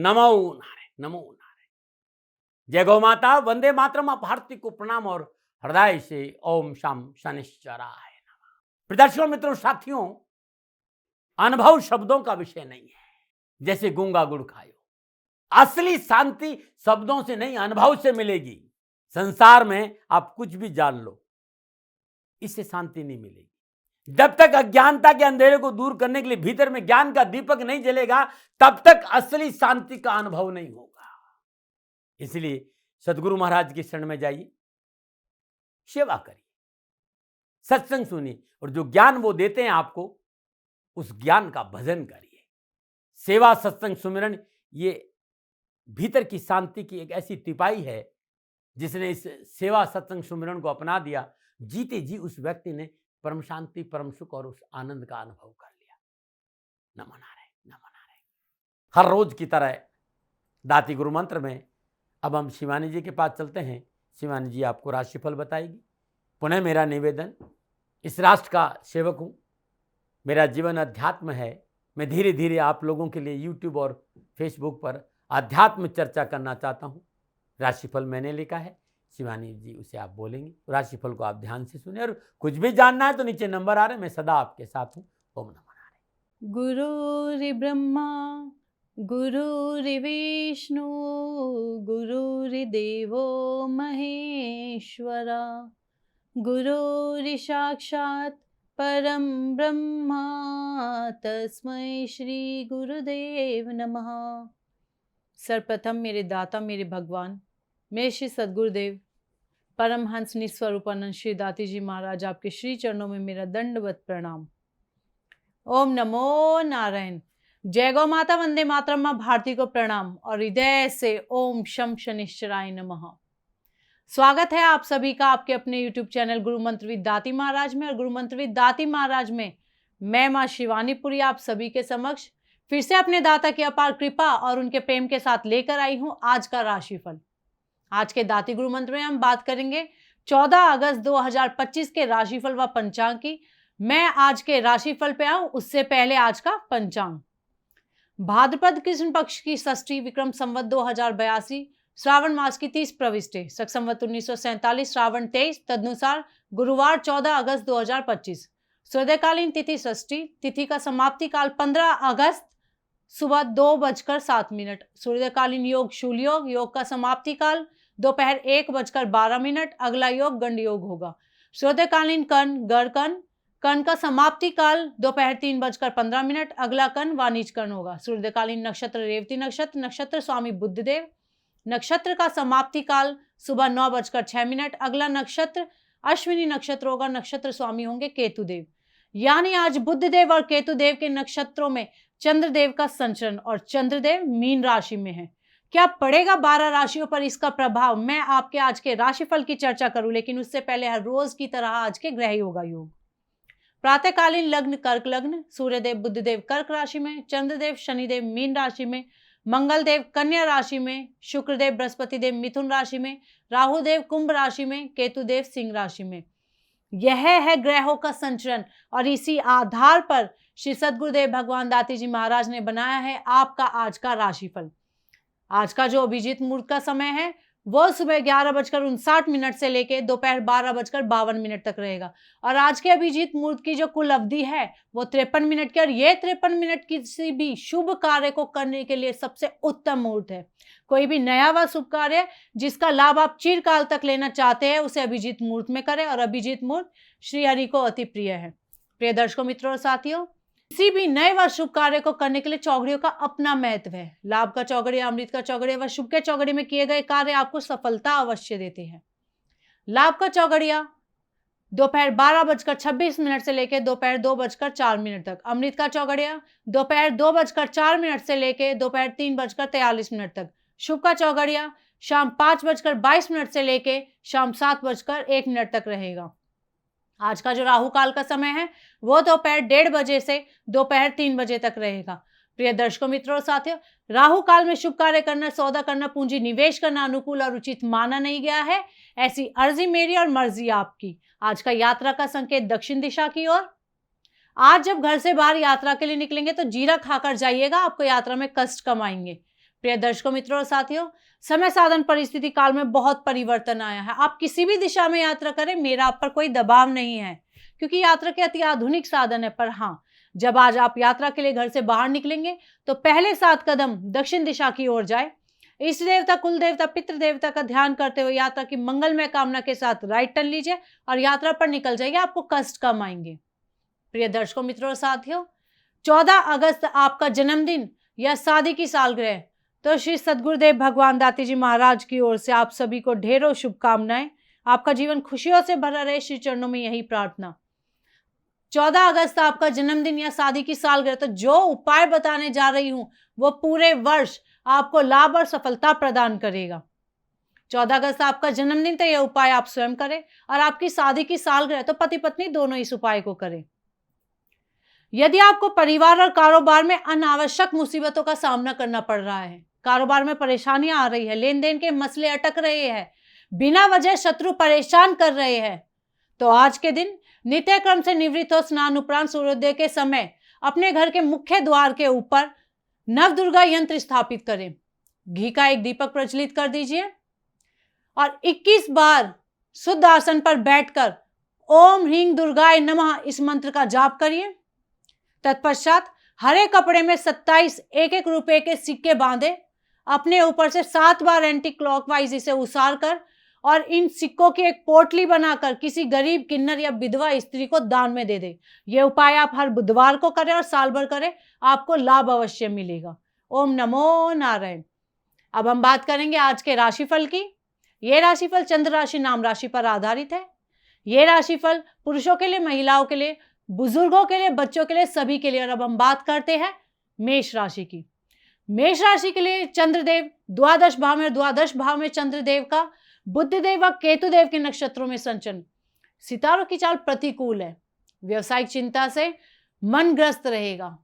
नमो नारायण, नमो नारायण। जय गौ माता, वंदे मातरम। आप भारती को प्रणाम और हृदय से ओम शाम शनिश्चराय नमः। प्रदर्शकों, मित्रों, साथियों, अनुभव शब्दों का विषय नहीं है। जैसे गूंगा गुड़ खायो, असली शांति शब्दों से नहीं, अनुभव से मिलेगी। संसार में आप कुछ भी जान लो, इससे शांति नहीं मिलेगी। जब तक अज्ञानता के अंधेरे को दूर करने के लिए भीतर में ज्ञान का दीपक नहीं जलेगा, तब तक असली शांति का अनुभव नहीं होगा। इसलिए सदगुरु महाराज की शरण में जाइए, सेवा करिए, सत्संग सुनिए, और जो ज्ञान वो देते हैं आपको, उस ज्ञान का भजन करिए। सेवा, सत्संग, सुमिरन, ये भीतर की शांति की एक ऐसी टिपाई है। जिसने इस सेवा, सत्संग, सुमिरन को अपना दिया, जीते जी उस व्यक्ति ने परम शांति, परम सुख और उस आनंद का अनुभव कर लिया। नमो नारायण, नमो नारायण। हर रोज की तरह दाती गुरु मंत्र में अब हम शिवानी जी के पास चलते हैं। शिवानी जी आपको राशिफल बताएगी। पुनः मेरा निवेदन, इस राष्ट्र का सेवक हूँ, मेरा जीवन अध्यात्म है। मैं धीरे धीरे आप लोगों के लिए यूट्यूब और फेसबुक पर अध्यात्म चर्चा करना चाहता हूँ। राशिफल मैंने लिखा है, शिवानी जी उसे आप बोलेंगे। राशिफल को आप ध्यान से सुने, और कुछ भी जानना है तो नीचे नंबर आ रहे हैं, मैं सदा आपके साथ हूँ। ओम नमो नारायण। गुरुर्ब्रह्मा गुरुर्विष्णु गुरुर्देवो महेश्वरा गुरुर्साक्षात् परम ब्रह्मा तस्मै श्री गुरुदेव नमः। सर्वप्रथम मेरे दाता, मेरे भगवान, मेरे श्री सद्गुरुदेव परमहंस निस्वरूपानंद श्री दाती जी महाराज, आपके श्री चरणों में मेरा दंडवत प्रणाम। ओम नमो नारायण। जय गौ माता, वंदे मातरम, मां भारती को प्रणाम और हृदय से ओम शम शनिश्चराय नमः। स्वागत है आप सभी का आपके अपने YouTube चैनल गुरु मंत्र विद दाती महाराज में। और गुरु मंत्र विद दाती महाराज में मैं मां शिवानीपुरी आप सभी के समक्ष फिर से अपने दाता की अपार कृपा और उनके प्रेम के साथ लेकर आई हूं आज का राशिफल। आज के दाती गुरु मंत्र में हम बात करेंगे 14 अगस्त 2025 के राशिफल व पंचांग की। मैं आज के राशिफल पे आऊं उससे पहले आज का पंचांग। भाद्रपद कृष्ण पक्ष की षष्ठी, विक्रम संवत 2082, श्रावण मास की 30 प्रविष्टि, शक संवत 1947, श्रावण 23, तदनुसार गुरुवार 14 अगस्त 2025। सूर्यकालीन तिथि षष्ठी, तिथि का समाप्ति काल 15 अगस्त सुबह 2:07। सूर्यकालीन योग शूल योग, योग का समाप्ति काल दोपहर 1:12। अगला योग गंड योग होगा। सूर्यकालीन कर्ण गर कर्ण, कर्ण का समाप्ति काल दोपहर 3:15। अगला कर्ण वाणिज कर्ण होगा। सूर्यकालीन नक्षत्र रेवती नक्षत्र, नक्षत्र स्वामी बुद्धदेव, नक्षत्र का समाप्ति काल सुबह 9:06। अगला नक्षत्र अश्विनी नक्षत्र होगा, नक्षत्र स्वामी होंगे केतुदेव। यानी आज बुद्धदेव और केतुदेव के नक्षत्रों में चंद्रदेव का संचरण, और चंद्रदेव मीन राशि में है। क्या पड़ेगा 12 राशियों पर इसका प्रभाव, मैं आपके आज के राशिफल की चर्चा करूं, लेकिन उससे पहले हर रोज की तरह आज के ग्रह योगा योग। प्रातःकालीन लग्न कर्क लग्न, सूर्यदेव बुद्धदेव कर्क राशि में, चंद्रदेव शनिदेव मीन राशि में, मंगलदेव कन्या राशि में, शुक्रदेव बृहस्पति देव मिथुन राशि में, राहुदेव कुंभ राशि में, केतुदेव सिंह राशि में। यह है ग्रहों का संचरण, और इसी आधार पर श्री सद्गुरुदेव भगवान दाती जी महाराज ने बनाया है आपका आज का राशिफल। आज का जो अभिजीत मुहूर्त का समय है वो सुबह 11:59 से लेके दोपहर 12:52 तक रहेगा। और आज के अभिजीत मुहूर्त की जो कुल अवधि है वो 53 मिनट की, और ये 53 मिनट किसी भी शुभ कार्य को करने के लिए सबसे उत्तम मुहूर्त है। कोई भी नया व शुभ कार्य जिसका लाभ आप चिरकाल तक लेना चाहते हैं उसे अभिजीत मुहूर्त में करें, और अभिजीत मुहूर्त श्री हरि को अति प्रिय है। प्रिय दर्शकों, मित्रों और साथियों, किसी भी नए व शुभ कार्य को करने के लिए चौघड़ियों का अपना महत्व है। लाभ का चौघड़िया, अमृत का चौघड़िया व शुभ के चौघड़े में किए गए कार्य आपको सफलता अवश्य देते हैं। लाभ का चौघड़िया दोपहर 12:26 से लेकर दोपहर 2:04 तक। अमृत का चौघड़िया दोपहर 2:04 से लेकर दोपहर 3:43 तक। शुभ का चौघड़िया शाम 5:22 से लेकर शाम 7:01 तक रहेगा। आज का जो राहु काल का समय है वो दोपहर 1:30 बजे से दोपहर 3 बजे तक रहेगा। प्रिय दर्शकों, मित्रों और साथियों, राहु काल में शुभ कार्य करना, सौदा करना, पूंजी निवेश करना अनुकूल और उचित माना नहीं गया है। ऐसी अर्जी मेरी और मर्जी आपकी। आज का यात्रा का संकेत दक्षिण दिशा की ओर। आज जब घर से बाहर यात्रा के लिए निकलेंगे तो जीरा खाकर जाइएगा, आपको यात्रा में कष्ट कम आएंगे। प्रिय दर्शकों, मित्रों और साथियों, समय साधन परिस्थिति काल में बहुत परिवर्तन आया है। आप किसी भी दिशा में यात्रा करें, मेरा आप पर कोई दबाव नहीं है, क्योंकि यात्रा के अति आधुनिक साधन है। पर हाँ, जब आज आप यात्रा के लिए घर से बाहर निकलेंगे तो पहले 7 कदम दक्षिण दिशा की ओर जाए। इष्ट देवता, कुल देवता, पितृ देवता का ध्यान करते हुए यात्रा की मंगलमय कामना के साथ राइट टर्न लीजिए और यात्रा पर निकल जाइए। आपको कष्ट कम आएंगे। प्रिय दर्शकों, मित्रों और साथियों, 14 अगस्त आपका जन्मदिन या शादी की सालगिरह, तो श्री सद्गुरुदेव भगवान दाती जी महाराज की ओर से आप सभी को ढेरों शुभकामनाएं। आपका जीवन खुशियों से भरा रहे, श्री चरणों में यही प्रार्थना। 14 अगस्त आपका जन्मदिन या शादी की सालगिरह, तो जो उपाय बताने जा रही हूं वो पूरे वर्ष आपको लाभ और सफलता प्रदान करेगा। 14 अगस्त आपका जन्मदिन, तो यह उपाय आप स्वयं करें, और आपकी शादी की सालगिरह तो पति पत्नी दोनों इस उपाय को करें। यदि आपको परिवार और कारोबार में अनावश्यक मुसीबतों का सामना करना पड़ रहा है, कारोबार में परेशानियां आ रही है, लेन देन के मसले अटक रहे हैं, बिना वजह शत्रु परेशान कर रहे हैं, तो आज के दिन नित्य क्रम से निवृत्त हो स्नान उपरांत सूर्योदय के समय अपने घर के मुख्य द्वार के ऊपर नवदुर्गा यंत्र स्थापित करें। घी का एक दीपक प्रज्वलित कर दीजिए और 21 बार शुद्ध आसन पर बैठकर ओम ह्रीं दुर्गाय नमः इस मंत्र का जाप करिए। तत्पश्चात हरे कपड़े में 27 एक-एक रुपए के सिक्के बांधे अपने ऊपर से 7 बार एंटी क्लॉकवाइज इसे उसार कर और इन सिक्कों की एक पोटली बनाकर किसी गरीब, किन्नर या विधवा स्त्री को दान में दे दे। ये उपाय आप हर बुधवार को करें और साल भर करें, आपको लाभ अवश्य मिलेगा। ओम नमो नारायण। अब हम बात करेंगे आज के राशिफल की। ये राशिफल चंद्र राशि नाम राशि पर आधारित है। ये राशिफल पुरुषों के लिए, महिलाओं के लिए, बुजुर्गों के लिए, बच्चों के लिए, सभी के लिए। और अब हम बात करते हैं मेष राशि की। मेष राशि के लिए चंद्रदेव द्वादश भाव में, द्वादश भाव में चंद्रदेव का बुधदेव व केतुदेव के नक्षत्रों में संचरण। सितारों की चाल प्रतिकूल है। व्यवसायिक चिंता से मन ग्रस्त रहेगा।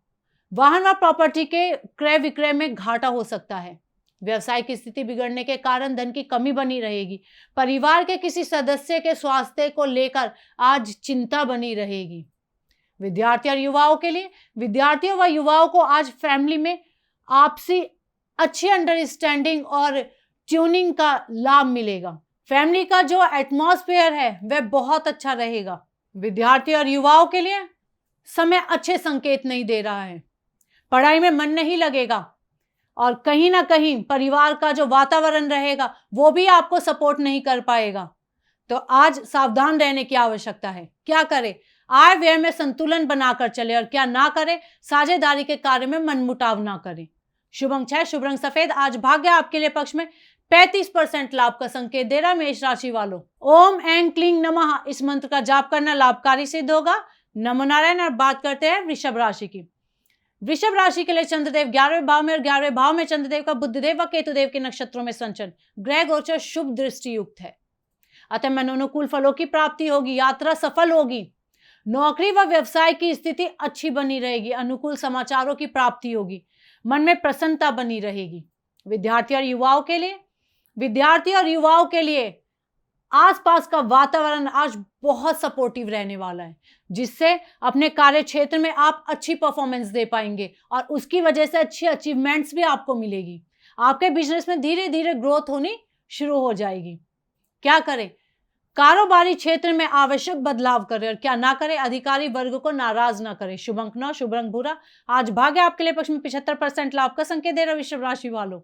वाहन व प्रॉपर्टी के क्रय विक्रय में घाटा हो सकता है। व्यवसाय की स्थिति बिगड़ने के कारण धन की कमी बनी रहेगी। परिवार के किसी सदस्य के स्वास्थ्य को लेकर आज चिंता बनी रहेगी। विद्यार्थी और युवाओं के लिए, विद्यार्थियों व युवाओं को आज फैमिली में आपसी अच्छी अंडरस्टैंडिंग और ट्यूनिंग का लाभ मिलेगा। फैमिली का जो एटमॉस्फेयर है वह बहुत अच्छा रहेगा। विद्यार्थी और युवाओं के लिए समय अच्छे संकेत नहीं दे रहा है। पढ़ाई में मन नहीं लगेगा और कहीं ना कहीं परिवार का जो वातावरण रहेगा वो भी आपको सपोर्ट नहीं कर पाएगा। तो आज सावधान रहने की आवश्यकता है। क्या करें? आय व्यय में संतुलन बनाकर चले और क्या ना करें, साझेदारी के कार्य में मनमुटाव ना करें। शुभ अंक 6, शुभ रंग सफेद। आज भाग्य आपके लिए पक्ष में 35% लाभ का संकेत दे रहा है। मेष राशि वालों, ओम ऐं क्लीं नमः इस मंत्र का जाप करना लाभकारी सिद्ध होगा। नमो नारायण। और बात करते हैं वृषभ राशि की। वृषभ राशि के लिए चंद्रदेव 11वें भाव में और 11वें भाव में चंद्रदेव का बुधदेव व केतुदेव के नक्षत्रों में संचरण। ग्रह गोचर शुभ दृष्टि युक्त है, अतः मनोनुकूल फलों की प्राप्ति होगी। यात्रा सफल होगी। नौकरी व व्यवसाय की स्थिति अच्छी बनी रहेगी। अनुकूल समाचारों की प्राप्ति होगी। मन में प्रसन्नता बनी रहेगी। विद्यार्थी और युवाओं के लिए, विद्यार्थी और युवाओं के लिए आसपास का वातावरण आज बहुत सपोर्टिव रहने वाला है, जिससे अपने कार्य क्षेत्र में आप अच्छी परफॉर्मेंस दे पाएंगे और उसकी वजह से अच्छी अचीवमेंट्स भी आपको मिलेगी। आपके बिजनेस में धीरे धीरे ग्रोथ होनी शुरू हो जाएगी। क्या करें? कारोबारी क्षेत्र में आवश्यक बदलाव करें और क्या ना करें, अधिकारी वर्ग को नाराज ना करें। शुभ अंक 9, शुभ रंग भूरा। आज भाग्य आपके लिए पक्ष में 75% लाभ का संकेत दे रहा है। वृषभ राशि वालों,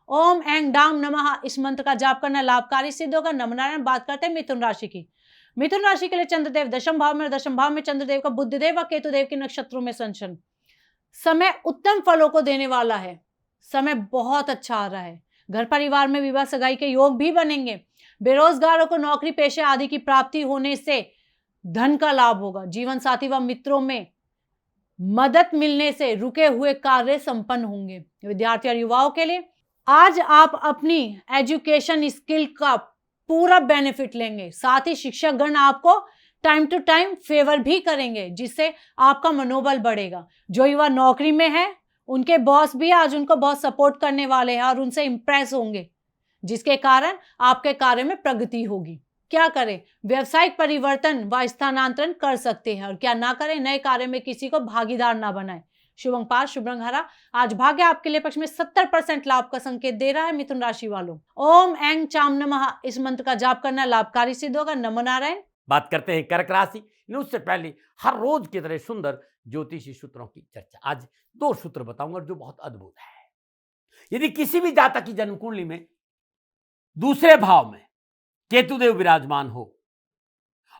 ओम ऐं डाम नमः इस मंत्र का जाप करना लाभकारी सिद्ध होगा। नमो नारायण। बात करते हैं मिथुन राशि की। मिथुन राशि के लिए चंद्रदेव दशम भाव में और दशम भाव में चंद्रदेव का बुधदेव व केतुदेव के नक्षत्रों में संचरण। समय उत्तम फलों को देने वाला है। समय बहुत अच्छा आ रहा है। घर परिवार में विवाह सगाई के योग भी बनेंगे। बेरोजगारों को नौकरी पेशे आदि की प्राप्ति होने से धन का लाभ होगा। जीवन साथी व मित्रों में मदद मिलने से रुके हुए कार्य संपन्न होंगे। विद्यार्थी और युवाओं के लिए आज आप अपनी एजुकेशन स्किल का पूरा बेनिफिट लेंगे। साथ ही शिक्षक गण आपको टाइम टू टाइम फेवर भी करेंगे, जिससे आपका मनोबल बढ़ेगा। जो युवा नौकरी में है उनके बॉस भी आज उनको बहुत सपोर्ट करने वाले हैं और उनसे इंप्रेस होंगे, जिसके कारण आपके कार्य में प्रगति होगी। क्या करें? व्यवसायिक परिवर्तन व स्थानांतरण कर सकते हैं और क्या ना करें, नए कार्य में किसी को भागीदार ना बनाएं। शुभं पाठ शुभ रंग हरा। आज भाग्य आपके लिए पक्ष में 70% लाभ का संकेत दे रहा है मिथुन राशि वालों। ओम ऐं चाम नमः इस मंत्र का जाप करना लाभकारी सिद्ध होगा। नमो नारायण। बात करते हैं कर्क राशि। लेकिन उससे पहले हर रोज की तरह सुंदर ज्योतिषी सूत्रों की चर्चा। आज 2 सूत्र बताऊंगा जो बहुत अद्भुत है। यदि किसी भी जातक की जन्म कुंडली में दूसरे भाव में केतुदेव विराजमान हो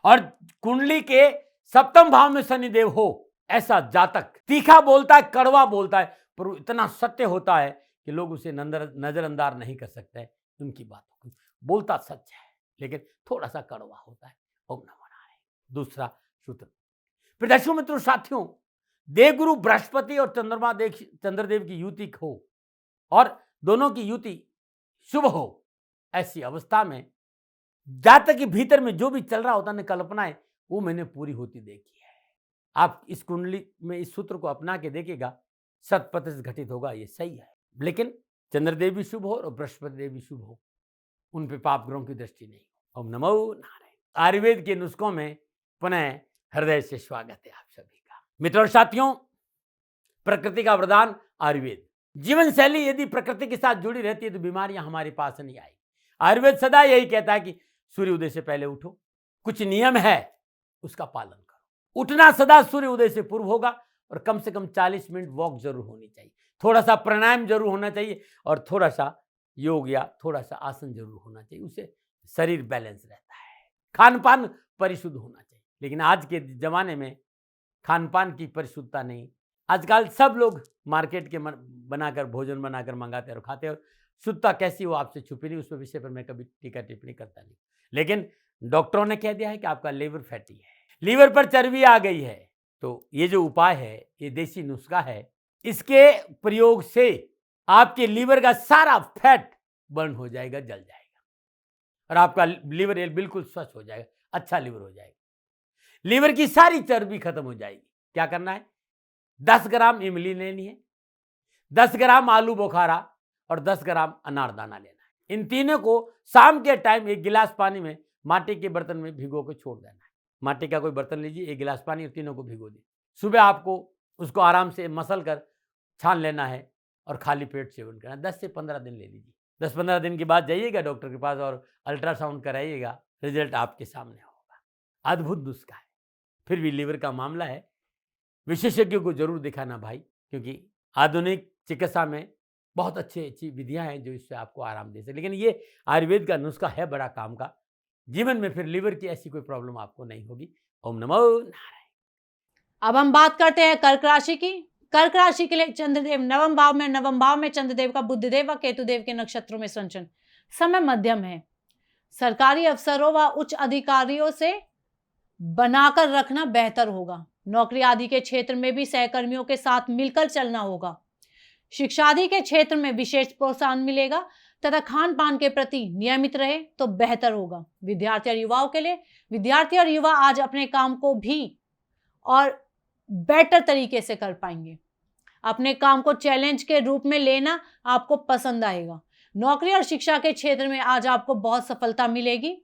और कुंडली के सप्तम भाव में शनिदेव हो, ऐसा जातक तीखा बोलता है, कड़वा बोलता है, पर इतना सत्य होता है कि लोग उसे नजरअंदाज नहीं कर सकते हैं उनकी बातों को। बोलता सच है लेकिन थोड़ा सा कड़वा होता है। ओम नमो नारायण। दूसरा सूत्र। प्रदर्शकों मित्रों साथियों, देवगुरु बृहस्पति और चंद्रदेव की युति हो और दोनों की युति शुभ हो, ऐसी अवस्था में जातक के भीतर में जो भी चल रहा होता है कल्पनाएं, वो मैंने पूरी होती देखी है। आप इस कुंडली में इस सूत्र को अपना के देखिएगा, 100% घटित होगा, ये सही है। लेकिन चंद्रदेव भी शुभ हो और बृहस्पति देव भी शुभ हो, उन पे पाप ग्रहों की दृष्टि नहीं। ओम नमो नारायण। आयुर्वेद के नुस्खों में पुनः हृदय से स्वागत है आप सभी का। मित्रों और साथियों, प्रकृति का वरदान आयुर्वेद। जीवन शैली यदि प्रकृति के साथ जुड़ी रहती है तो बीमारियां हमारे पास नहीं आएगी। आयुर्वेद सदा यही कहता है कि सूर्य उदय से पहले उठो, कुछ नियम है उसका पालन करो। उठना सदा सूर्य उदय से पूर्व होगा और कम से कम 40 मिनट वॉक जरूर होनी चाहिए, थोड़ा सा प्राणायाम जरूर होना चाहिए और थोड़ा सा योग या थोड़ा सा आसन जरूर होना चाहिए। उससे शरीर बैलेंस रहता है। खान पान परिशुद्ध होना चाहिए, लेकिन आज के जमाने में खान पान की परिशुद्धता नहीं। आजकल सब लोग मार्केट के बनाकर भोजन बनाकर मंगाते और खाते, और शुद्धता कैसी हो आपसे छुपी नहीं। उस विषय पर मैं कभी टीका टिप्पणी करता नहीं। लेकिन डॉक्टरों ने कह दिया है कि आपका लीवर फैटी है, लीवर पर चर्बी आ गई है, तो ये जो उपाय है, ये देसी नुस्खा है, इसके प्रयोग से आपके लीवर का सारा फैट बर्न हो जाएगा, जल जाएगा और आपका लीवर बिल्कुल स्वच्छ हो जाएगा, अच्छा लीवर हो जाएगा। लीवर की सारी चर्बी खत्म हो जाएगी। क्या करना है? 10 ग्राम इमली लेनी है, 10 ग्राम आलू बुखारा और 10 ग्राम अनारदाना लेना है। इन तीनों को शाम के टाइम 1 गिलास पानी में माटी के बर्तन में भिगो के छोड़ देना है। माटी का कोई बर्तन लीजिए, 1 गिलास पानी और तीनों को भिगो दीजिए। सुबह आपको उसको आराम से मसल कर छान लेना है और खाली पेट सेवन करना है। 10 से 15 दिन ले लीजिए। 10-15 दिन के बाद जाइएगा डॉक्टर के पास और अल्ट्रासाउंड कराइएगा, रिजल्ट आपके सामने होगा। अद्भुत नुस्खा है। फिर भी लीवर का मामला है, विशेषज्ञों को जरूर दिखाना भाई, क्योंकि आधुनिक चिकित्सा में बहुत अच्छी विधियां हैं जो इससे आपको आराम दे सके। लेकिन ये आयुर्वेद का नुस्खा है बड़ा काम का। जीवन में फिर लीवर की ऐसी कोई प्रॉब्लम आपको नहीं होगी। ओम नमो नारायण। अब हम बात करते हैं कर्क राशि की। कर्क राशि के लिए चंद्रदेव नवम भाव में चंद्रदेव का बुधदेव व केतुदेव के नक्षत्रों में संचरण। समय मध्यम है। सरकारी अफसरों व उच्च अधिकारियों से बनाकर रखना बेहतर होगा। नौकरी आदि के क्षेत्र में भी सहकर्मियों के साथ मिलकर चलना होगा। शिक्षा आदि के क्षेत्र में विशेष प्रोत्साहन मिलेगा तथा खान पान के प्रति नियमित रहे तो बेहतर होगा। विद्यार्थी और युवाओं के लिए, विद्यार्थी और युवा आज अपने काम को भी और बेटर तरीके से कर पाएंगे। अपने काम को चैलेंज के रूप में लेना आपको पसंद आएगा। नौकरी और शिक्षा के क्षेत्र में आज आपको बहुत सफलता मिलेगी।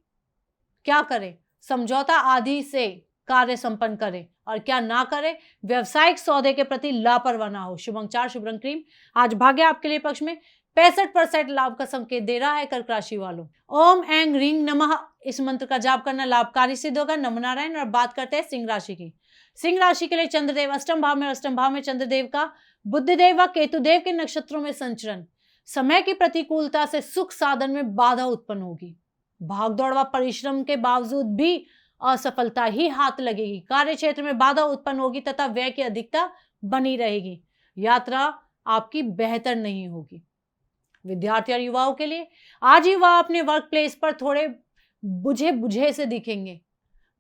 क्या करें? समझौता आदि से कार्य संपन्न करें और क्या ना करें, व्यवसायिक सौदे के प्रति लापरवाह ना हो। शुभ अंक 4 शुभ रंग क्रीम। आज भाग्य आपके लिए पक्ष में 65% लाभ का संकेत दे रहा है कर्क राशि वालों। ओम ऐं ह्रीं नमः इस मंत्र का जाप करना लाभकारी सिद्ध होगा। नमो नारायण। और बात करते हैं सिंह राशि की। सिंह राशि के लिए चंद्रदेव अष्टम भाव में चंद्रदेव का बुधदेव व केतुदेव के नक्षत्रों में संचरण। समय की प्रतिकूलता से सुख साधन में बाधा उत्पन्न होगी। भागदौड़ व परिश्रम के बावजूद भी असफलता ही हाथ लगेगी। कार्य क्षेत्र में बाधा उत्पन्न होगी तथा व्यय की अधिकता बनी रहेगी। यात्रा आपकी बेहतर नहीं होगी। विद्यार्थी और युवाओं के लिए आज युवा अपने वर्क प्लेस पर थोड़े बुझे से दिखेंगे।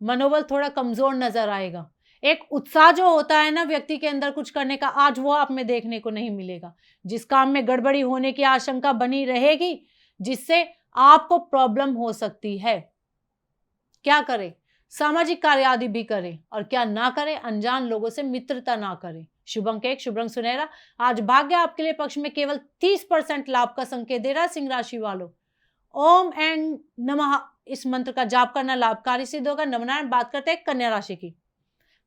मनोबल थोड़ा कमजोर नजर आएगा। एक उत्साह जो होता है ना व्यक्ति के अंदर कुछ करने का, आज वो आप में देखने को नहीं मिलेगा। जिस काम में गड़बड़ी होने की आशंका बनी रहेगी जिससे आपको प्रॉब्लम हो सकती है। क्या करें? सामाजिक कार्य आदि भी करें और क्या ना करें, अनजान लोगों से मित्रता ना करें। शुभ अंक 1 शुभ रंग सुनहरा। आज भाग्य आपके लिए पक्ष में केवल 30% लाभ का संकेत दे रहा है सिंह राशि वालों। ओम ऐं नमः इस मंत्र का जाप करना लाभकारी सिद्ध होगा। नमनारायण। बात करते हैं कन्या राशि की।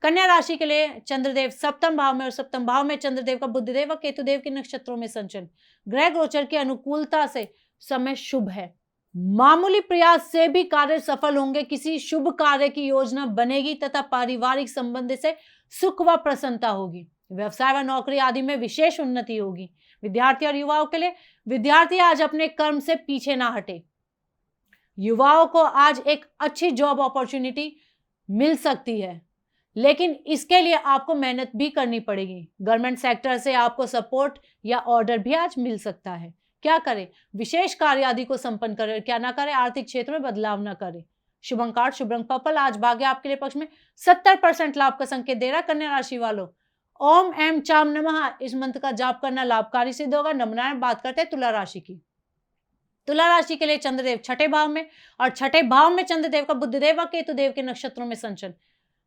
कन्या राशि के लिए चंद्रदेव सप्तम भाव में, और सप्तम भाव में चंद्रदेव का बुधदेव व केतुदेव के नक्षत्रों में संचरण, ग्रह गोचर की अनुकूलता से समय शुभ है। मामूली प्रयास से भी कार्य सफल होंगे। किसी शुभ कार्य की योजना बनेगी तथा पारिवारिक संबंध से सुख व प्रसन्नता होगी। व्यवसाय व नौकरी आदि में विशेष उन्नति होगी। विद्यार्थी और युवाओं के लिए, विद्यार्थी आज अपने कर्म से पीछे ना हटे। युवाओं को आज एक अच्छी जॉब अपॉर्चुनिटी मिल सकती है, लेकिन इसके लिए आपको मेहनत भी करनी पड़ेगी। गवर्नमेंट सेक्टर से आपको सपोर्ट या ऑर्डर भी आज मिल सकता है। क्या करें? विशेष कार्य आदि को संपन्न करें, क्या ना करें? आर्थिक क्षेत्र में बदलाव ना करें। शुभ अंक 8, शुभ रंग पर्पल। आज भाग्य आपके लिए पक्ष में 70% लाभ का संकेत दे रहा है। कन्या राशि वालों, ओम ऐं चाम नमः इस मंत्र का जाप करना लाभकारी सिद्ध होगा। नमनारायण। बात करते हैं तुला राशि की। तुला राशि के लिए चंद्रदेव छठे भाव में, और छठे भाव में चंद्रदेव का बुधदेव व केतुदेव के नक्षत्रों में संचरण।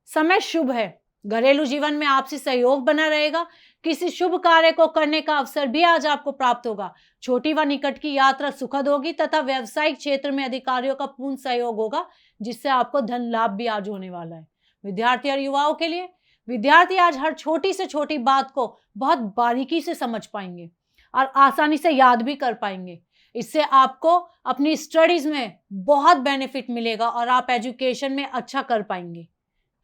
समय शुभ है। घरेलू जीवन में आपसी सहयोग बना रहेगा। किसी शुभ कार्य को करने का अवसर भी आज आपको प्राप्त होगा। छोटी व निकट की यात्रा सुखद होगी तथा व्यावसायिक क्षेत्र में अधिकारियों का पूर्ण सहयोग होगा, जिससे आपको धन लाभ भी आज होने वाला है। विद्यार्थी और युवाओं के लिए, विद्यार्थी आज हर छोटी से छोटी बात को बहुत बारीकी से समझ पाएंगे और आसानी से याद भी कर पाएंगे। इससे आपको अपनी स्टडीज में बहुत बेनिफिट मिलेगा और आप एजुकेशन में अच्छा कर पाएंगे।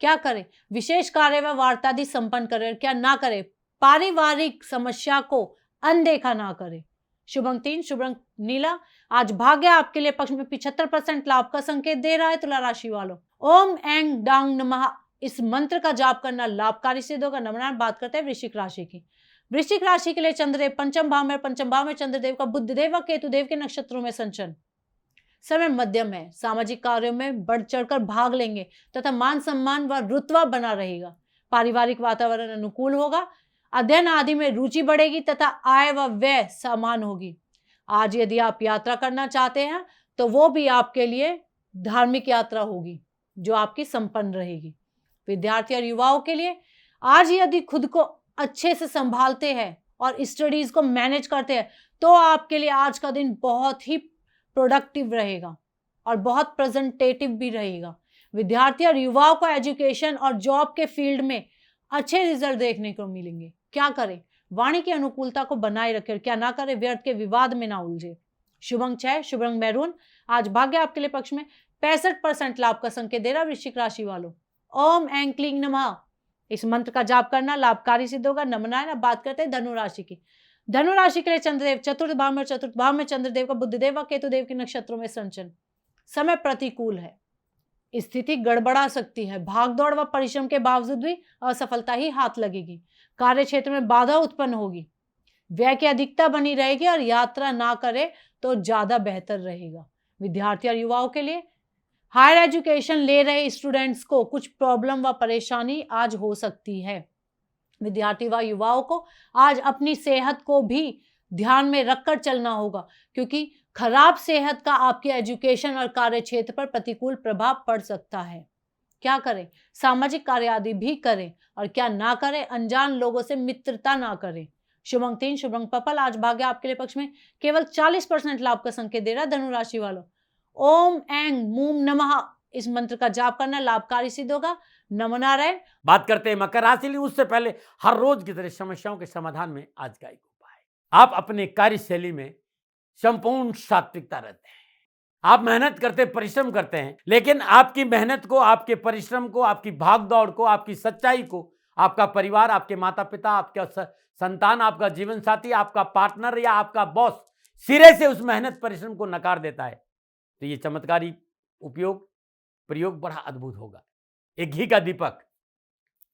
क्या करें? विशेष कार्य व वार्तादि संपन्न करें, क्या ना करें? पारिवारिक समस्या को अनदेखा ना करें। शुभ अंक 3, शुभ रंग नीला। आज भाग्य आपके लिए पक्ष में 75% लाभ का संकेत दे रहा है। तुला राशि वालों, ओम ऐं डांग नमः इस मंत्र का जाप करना लाभकारी सिद्ध होगा। नमनारायण। बात करते हैं वृश्चिक राशि की। वृश्चिक राशि के लिए चंद्रदेव पंचम भाव में, पंचम भाव में चंद्रदेव का बुधदेव व केतुदेव के नक्षत्रों में संचरण। समय मध्यम है। सामाजिक कार्यों में बढ़ चढ़कर भाग लेंगे तथा मान सम्मान व रुतबा बना रहेगा। पारिवारिक वातावरण अनुकूल होगा। अध्ययन आदि में रुचि बढ़ेगी तथा आय व व्यय समान होगी। आज यदि आप यात्रा करना चाहते हैं तो वो भी आपके लिए धार्मिक यात्रा होगी जो आपकी संपन्न रहेगी। विद्यार्थी और युवाओं के लिए, आज यदि खुद को अच्छे से संभालते हैं और स्टडीज को मैनेज करते हैं तो आपके लिए आज का दिन बहुत ही प्रोडक्टिव रहेगा और बहुत प्रेजेंटेटिव भी रहेगा। विद्यार्थी और युवाओं को एजुकेशन और जॉब के फील्ड में अच्छे रिजल्ट देखने को मिलेंगे। क्या करें? वाणी की अनुकूलता को बनाए रखें, क्या ना करें? व्यर्थ के विवाद में ना उलझे। शुभ अंक 6, शुभ रंग मैरून। आज भाग्य आपके लिए पक्ष में 65% लाभ का संकेत दे रहा है। वृश्चिक राशि वालों, ओम ऐं क्लीं नमः इस मंत्र का जाप करना लाभकारी सिद्ध होगा। नमनारायण। अब बात करते हैं धनु राशि की। धनु राशि के लिए चंद्रदेव चतुर्थ भाव में, चतुर्थ भाव में चंद्रदेव का बुधदेव व केतुदेव के नक्षत्रों में संचरण। समय प्रतिकूल है। स्थिति गड़बड़ा सकती है। भागदौड़ व परिश्रम के बावजूद भी असफलता ही हाथ लगेगी। कार्य क्षेत्र में बाधा उत्पन्न होगी। व्यय की अधिकता बनी रहेगी और यात्रा ना करे तो ज्यादा बेहतर रहेगा। विद्यार्थी और युवाओं के लिए, हायर एजुकेशन ले रहे स्टूडेंट्स को कुछ प्रॉब्लम व परेशानी आज हो सकती है। विद्यार्थी व युवाओं को आज अपनी सेहत को भी ध्यान में रखकर चलना होगा, क्योंकि खराब सेहत का आपके एजुकेशन और कार्य क्षेत्र पर प्रतिकूल प्रभाव पड़ सकता है। क्या करें? सामाजिक कार्य आदि भी करें, और क्या ना करें? अनजान लोगों से मित्रता ना करें। शुभ अंक 3, शुभ रंग पर्पल। आज भाग्य आपके लिए पक्ष में केवल 40% लाभ का संकेत दे रहा है। धनु राशि वालों, ओम ऐं मूम नमः इस मंत्र का जाप करना लाभकारी सिद्ध होगा। नमनारायण। बात करते हैं मकर राशि की। उससे पहले हर रोज की तरह समस्याओं के समाधान में आज का एक उपाय। आप अपने कार्यशैली में संपूर्ण सात्विकता रहते हैं। आप मेहनत करते, परिश्रम करते हैं, लेकिन आपकी मेहनत को, आपके परिश्रम को, आपकी भागदौड़ को, आपकी सच्चाई को आपका परिवार, आपके माता पिता, आपका संतान, आपका जीवन साथी, आपका पार्टनर या आपका बॉस सिरे से उस मेहनत परिश्रम को नकार देता है। तो ये चमत्कारी प्रयोग बड़ा अद्भुत होगा। एक घी का दीपक,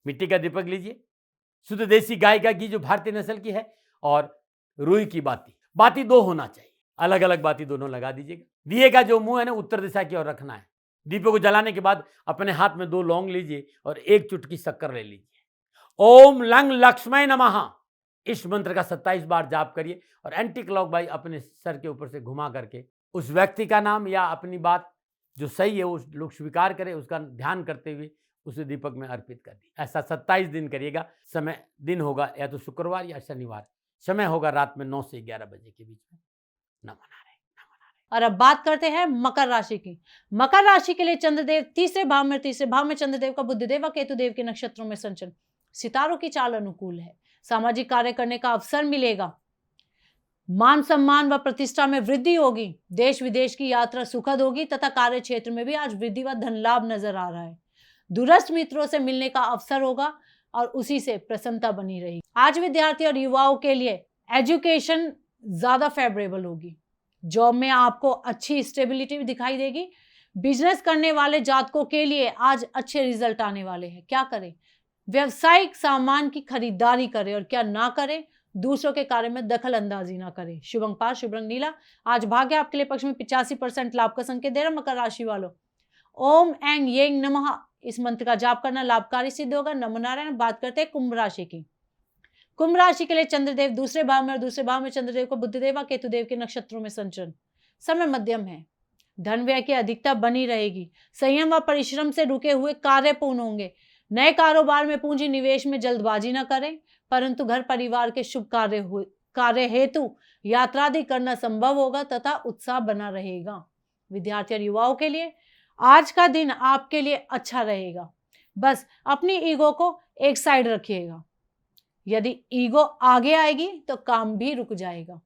मिट्टी का दीपक लीजिए, शुद्ध देसी गाय का घी जो भारतीय नस्ल की है, और रुई की बाती 2 होना चाहिए। अलग अलग बाती दोनों लगा दीजिएगा। दिए का जो मुंह है ना, उत्तर दिशा की ओर रखना है। दीपक को जलाने के बाद अपने हाथ में 2 लौंग लीजिए और 1 चुटकी शक्कर ले लीजिए। ओम लंग लक्ष्मय नमः इस मंत्र का 27 बार जाप करिए और एंटी क्लॉकवाइज अपने सर के ऊपर से घुमा करके उस व्यक्ति का नाम या अपनी बात जो सही है वो लोग स्वीकार करें, उसका ध्यान करते हुए उसे दीपक में अर्पित कर दी। ऐसा 27 दिन करिएगा। समय दिन होगा या तो शुक्रवार या शनिवार। समय होगा रात में 9 से 11 बजे के बीच में। नमन। और अब बात करते हैं मकर राशि की। मकर राशि के लिए चंद्रदेव तीसरे भाव में चंद्रदेव का बुधदेव व केतुदेव के नक्षत्रों में संचरण। सितारों की चाल अनुकूल है। सामाजिक कार्य करने का अवसर मिलेगा। मान सम्मान व प्रतिष्ठा में वृद्धि होगी। देश विदेश की यात्रा सुखद होगी तथा कार्य क्षेत्र में भी आज वृद्धि व धन लाभ नजर आ रहा है। दूरस्थ मित्रों से मिलने का अवसर होगा और उसी से प्रसन्नता बनी रहेगी। आज विद्यार्थी और युवाओं के लिए एजुकेशन ज्यादा फेवरेबल होगी। जॉब में आपको अच्छी स्टेबिलिटी भी दिखाई देगी। बिजनेस करने वाले जातकों के लिए आज अच्छे रिजल्ट आने वाले हैं। क्या करें? व्यवसायिक सामान की खरीदारी करें और क्या ना करें, दूसरों के कार्य में दखल अंदाजी ना करें। शुभ अंक 5, शुभ रंग नीला। आज भाग्य आपके लिए पक्ष में 85% लाभ का संकेत दे रहा। मकर राशि वालों, ओम ऐंग येंग नमः इस मंत्र का जाप करना लाभकारी सिद्ध होगा। नमो नारायण। बात करते हैं कुंभ राशि की। कुंभ राशि के लिए चंद्रदेव दूसरे भाव में और दूसरे भाव में चंद्रदेव को बुधदेव व केतुदेव के नक्षत्रों में संचरण। समय मध्यम है। धन व्यय की अधिकता बनी रहेगी। संयम व परिश्रम से रुके हुए कार्य पूर्ण होंगे। नए कारोबार में पूंजी निवेश में जल्दबाजी न करें, परंतु घर परिवार के शुभ कार्य हेतु यात्रादि करना संभव होगा तथा उत्साह बना रहेगा। विद्यार्थी और युवाओं के लिए आज का दिन आपके लिए अच्छा रहेगा। बस अपनी ईगो को एक साइड रखिएगा। यदि ईगो आगे आएगी तो काम भी रुक जाएगा।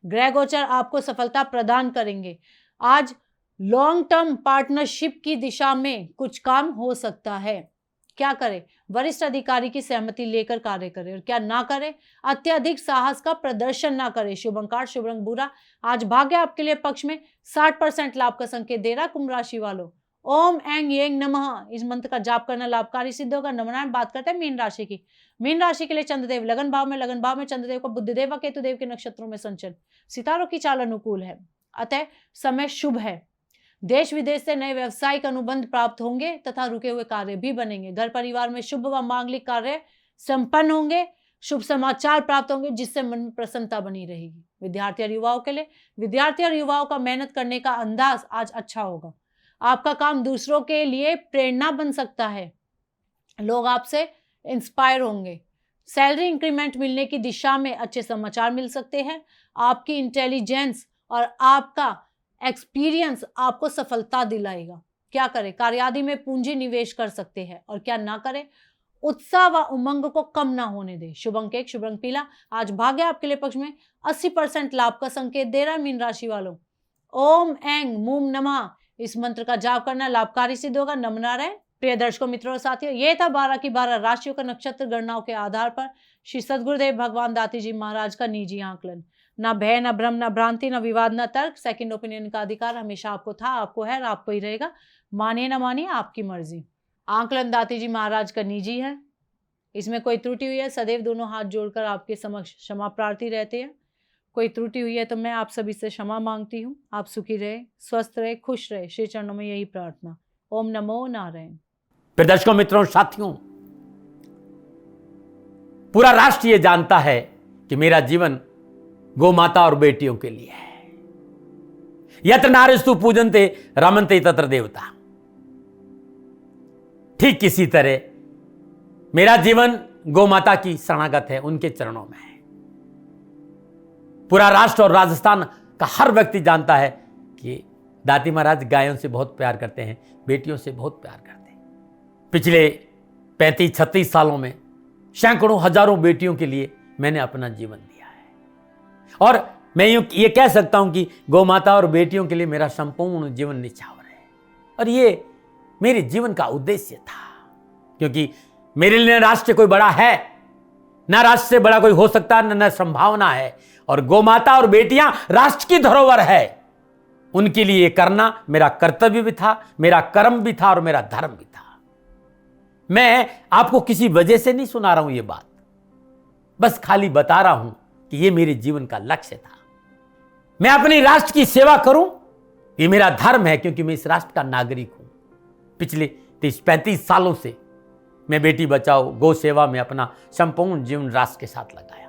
ग्रह गोचर आपको सफलता प्रदान करेंगे। आज लॉन्ग टर्म पार्टनरशिप की दिशा में कुछ काम हो सकता है। क्या करें? वरिष्ठ अधिकारी की सहमति लेकर कार्य करें और क्या ना करें, अत्यधिक साहस का प्रदर्शन ना करें। शुभ अंक 8, शुभ रंग भूरा। आज भाग्य आपके लिए पक्ष में 60% लाभ का संकेत दे रहा। कुंभ राशि वालों, ओम ऐंग येंग नमः इस मंत्र का जाप करना लाभकारी सिद्ध होगा। नमनारायण। बात करते हैं मीन राशि की। मीन राशि के लिए चंद्रदेव लगन भाव में चंद्रदेव को बुधदेव व केतुदेव के नक्षत्रों में संचरण। सितारों की चाल अनुकूल है, अतः समय शुभ है। देश विदेश से नए व्यावसायिक अनुबंध प्राप्त होंगे तथा रुके हुए कार्य भी बनेंगे। घर परिवार में शुभ व मांगलिक कार्य संपन्न होंगे। शुभ समाचार प्राप्त होंगे जिससे मन में प्रसन्नता बनी रहेगी। विद्यार्थी और युवाओं के लिए, विद्यार्थी और युवाओं का मेहनत करने का अंदाज आज अच्छा होगा। आपका काम दूसरों के लिए प्रेरणा बन सकता है। लोग आपसे इंस्पायर होंगे। सैलरी इंक्रीमेंट मिलने की दिशा में अच्छे समाचार मिल सकते हैं। आपकी इंटेलिजेंस और आपका एक्सपीरियंस आपको सफलता दिलाएगा। क्या करें? कार्यादि में पूंजी निवेश कर सकते हैं और क्या ना करें, उत्साह व उमंग को कम ना होने दें। शुभ अंक 1, शुभ रंग पीला। आज भाग्य आपके लिए पक्ष में 80% लाभ का संकेत दे रहा है। मीन राशि वालों, ओम ऐंग मूम नमः इस मंत्र का जाप करना लाभकारी सिद्ध होगा। नमो नारायण। प्रिय दर्शकों, मित्रों और साथियों, ये था 12 की 12 राशियों का नक्षत्र गणनाओं के आधार पर श्री सद्गुरुदेव भगवान दाती जी महाराज का निजी आंकलन। ना भय, ना भ्रम, ना भ्रांति, ना विवाद, ना तर्क। सेकंड ओपिनियन का अधिकार हमेशा आपको था, आपको है और आपको ही रहेगा। मानिए ना मानिए, आपकी मर्जी। आंकलन दाती जी महाराज का निजी है। इसमें कोई त्रुटि हुई है, सदैव दोनों हाथ जोड़कर आपके समक्ष क्षमा प्रार्थी रहते हैं। कोई त्रुटि हुई है तो मैं आप सभी से क्षमा मांगती हूँ। आप सुखी रहे, स्वस्थ रहे, खुश रहे, श्री चरणों में यही प्रार्थना। ओम नमो नारायण। दर्शकों, मित्रों, साथियों, पूरा राष्ट्र ये जानता है कि मेरा जीवन गौ माता और बेटियों के लिए है। यत्र नारीस्तु पूजन्ते रमन्ते तत्र देवता। ठीक किसी तरह मेरा जीवन गौ माता की शरणागत है, उनके चरणों में है। पूरा राष्ट्र और राजस्थान का हर व्यक्ति जानता है कि दाती महाराज गायों से बहुत प्यार करते हैं, बेटियों से बहुत प्यार करते हैं। पिछले 35-36 सालों में सैकड़ों हजारों बेटियों के लिए मैंने अपना जीवन दिया है और मैं ये कह सकता हूं कि गौ माता और बेटियों के लिए मेरा संपूर्ण जीवन निछावर है। और ये मेरे जीवन का उद्देश्य था, क्योंकि मेरे लिए राष्ट्र कोई बड़ा है, ना राष्ट्र से बड़ा कोई हो सकता, न संभावना है। और गौ माता और बेटियां राष्ट्र की धरोहर है। उनके लिए ये करना मेरा कर्तव्य भी था, मेरा कर्म भी था और मेरा धर्म भी था। मैं आपको किसी वजह से नहीं सुना रहा हूं ये बात, बस खाली बता रहा हूं कि ये मेरे जीवन का लक्ष्य था। मैं अपने राष्ट्र की सेवा करूं, ये मेरा धर्म है, क्योंकि मैं इस राष्ट्र का नागरिक हूं। पिछले 30-35 सालों से मैं बेटी बचाओ, गौ सेवा में अपना संपूर्ण जीवन राष्ट्र के साथ लगाया।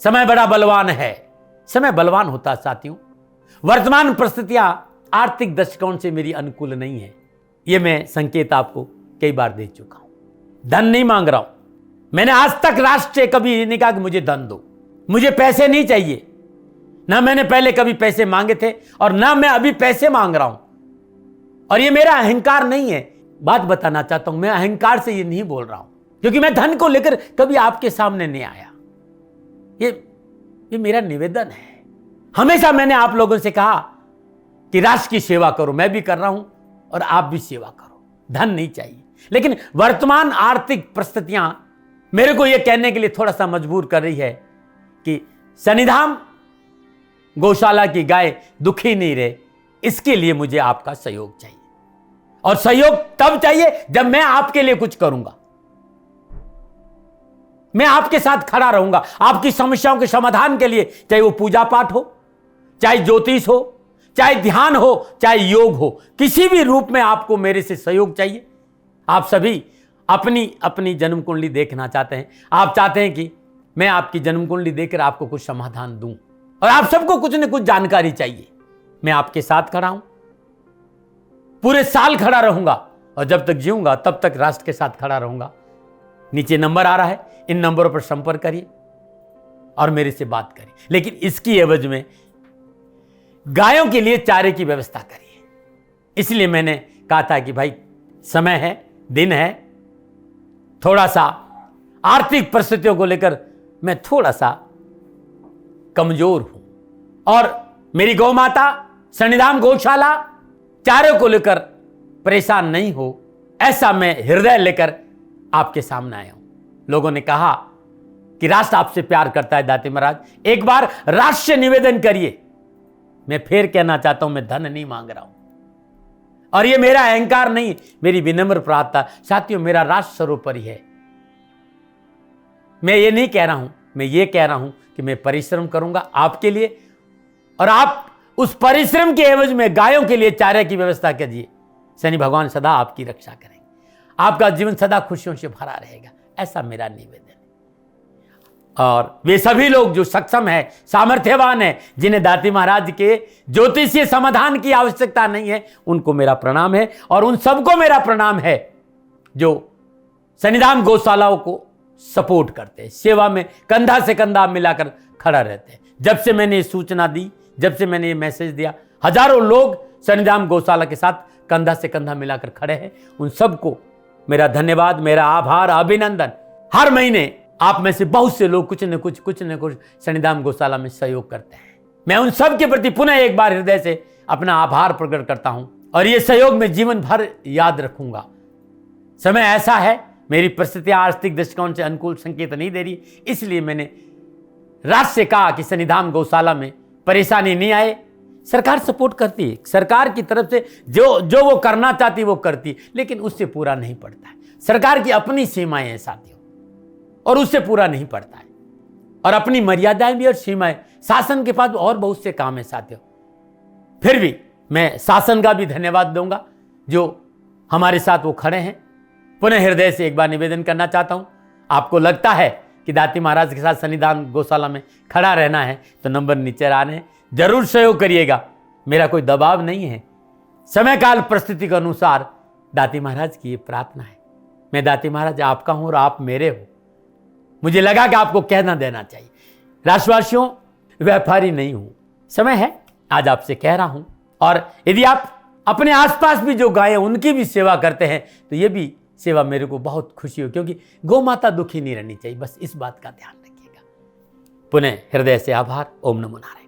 समय बड़ा बलवान है, समय बलवान होता साथियों। वर्तमान परिस्थितियां आर्थिक दृष्टिकोण से मेरी अनुकूल नहीं है, यह मैं संकेत आपको कई बार दे चुका हूं। धन नहीं मांग रहा हूं। मैंने आज तक राष्ट्र से कभी नहीं कहा कि मुझे धन दो, मुझे पैसे नहीं चाहिए। ना मैंने पहले कभी पैसे मांगे थे और ना मैं अभी पैसे मांग रहा हूं। और ये मेरा अहंकार नहीं है। बात बताना चाहता हूं, मैं अहंकार से ये नहीं बोल रहा हूं, क्योंकि मैं धन को लेकर कभी आपके सामने नहीं आया। ये मेरा निवेदन है। हमेशा मैंने आप लोगों से कहा कि राष्ट्र की सेवा करो, मैं भी कर रहा हूं और आप भी सेवा करो। धन नहीं चाहिए, लेकिन वर्तमान आर्थिक परिस्थितियां मेरे को यह कहने के लिए थोड़ा सा मजबूर कर रही है कि शनिधाम गौशाला की गाय दुखी नहीं रहे, इसके लिए मुझे आपका सहयोग चाहिए। और सहयोग तब चाहिए जब मैं आपके लिए कुछ करूंगा। मैं आपके साथ खड़ा रहूंगा, आपकी समस्याओं के समाधान के लिए, चाहे वो पूजा पाठ हो, चाहे ज्योतिष हो, चाहे ध्यान हो, चाहे योग हो, किसी भी रूप में आपको मेरे से सहयोग चाहिए। आप सभी अपनी अपनी जन्म कुंडली देखना चाहते हैं। आप चाहते हैं कि मैं आपकी जन्म कुंडली देखकर आपको कुछ समाधान दूं, और आप सबको कुछ न कुछ जानकारी चाहिए। मैं आपके साथ खड़ा हूं, पूरे साल खड़ा रहूंगा, और जब तक जीऊंगा तब तक राष्ट्र के साथ खड़ा रहूंगा। नीचे नंबर आ रहा है, इन नंबरों पर संपर्क करिए और मेरे से बात करिए। लेकिन इसकी एवज में गायों के लिए चारे की व्यवस्था करिए। इसलिए मैंने कहा था कि भाई समय है, दिन है, थोड़ा सा आर्थिक परिस्थितियों को लेकर मैं थोड़ा सा कमजोर हूं, और मेरी गौ माता शनिधाम गौशाला चारे को लेकर परेशान नहीं हो, ऐसा मैं हृदय लेकर आपके सामने आया हूं। लोगों ने कहा कि राष्ट्र आपसे प्यार करता है दाती महाराज, एक बार राष्ट्र से निवेदन करिए। मैं फिर कहना चाहता हूं, मैं धन नहीं मांग रहा हूं, और ये मेरा अहंकार नहीं, मेरी विनम्र प्रार्थना। साथियों, मेरा राष्ट्र सर्वोपरि है। मैं ये नहीं कह रहा हूं, मैं ये कह रहा हूं कि मैं परिश्रम करूंगा आपके लिए, और आप उस परिश्रम के एवज में गायों के लिए चारे की व्यवस्था कीजिए। शनि भगवान सदा आपकी रक्षा करेंगे, आपका जीवन सदा खुशियों से भरा रहेगा, ऐसा मेरा निवेदन है। और वे सभी लोग जो सक्षम है, सामर्थ्यवान है, जिन्हें दाती महाराज के ज्योतिषीय समाधान की आवश्यकता नहीं है, उनको मेरा प्रणाम है। और उन सबको मेरा प्रणाम है जो शनिधाम गौशालाओं को सपोर्ट करते हैं, सेवा में कंधा से कंधा मिलाकर खड़ा रहते हैं। जब से मैंने ये सूचना दी, जब से मैंने ये मैसेज दिया, हजारों लोग शनिधाम गौशाला के साथ कंधा से कंधा मिलाकर खड़े हैं। उन सबको मेरा धन्यवाद, मेरा आभार, अभिनंदन। हर महीने आप में से बहुत से लोग कुछ न कुछ शनिधाम गौशाला में सहयोग करते हैं। मैं उन सब के प्रति पुनः एक बार हृदय से अपना आभार प्रकट करता हूं, और ये सहयोग मैं जीवन भर याद रखूंगा। समय ऐसा है, मेरी परिस्थितियां आर्थिक दृष्टिकोण से अनुकूल संकेत नहीं दे रही, इसलिए मैंने राष्ट्र से कहा कि शनिधाम गौशाला में परेशानी नहीं आए। सरकार सपोर्ट करती है, सरकार की तरफ से जो वो करना चाहती वो करती, लेकिन उससे पूरा नहीं पड़ता है। सरकार की अपनी सीमाएं हैं साथियों, और उससे पूरा नहीं पड़ता है, और अपनी मर्यादाएं भी और सीमाएं। शासन के पास और बहुत से काम है साथियों। फिर भी मैं शासन का भी धन्यवाद दूंगा जो हमारे साथ वो खड़े हैं। पुनः हृदय से एक बार निवेदन करना चाहता हूं, आपको लगता है कि दाती महाराज के साथ शनिधाम गौशाला में खड़ा रहना है तो नंबर नीचे आ रहे हैं, जरूर सहयोग करिएगा। मेरा कोई दबाव नहीं है, समय काल परिस्थिति के अनुसार दाती महाराज की ये प्रार्थना है। मैं दाती महाराज आपका हूं और आप मेरे हो। मुझे लगा कि आपको कहना देना चाहिए। राष्ट्रवासियों, व्यापारी नहीं हूं, समय है आज आपसे कह रहा हूं। और यदि आप अपने आसपास भी जो गायें उनकी भी सेवा करते हैं तो ये भी सेवा मेरे को बहुत खुशी हो, क्योंकि गौ माता दुखी नहीं रहनी चाहिए। बस इस बात का ध्यान रखिएगा। पुनः हृदय से आभार। ओम नमो नारायण।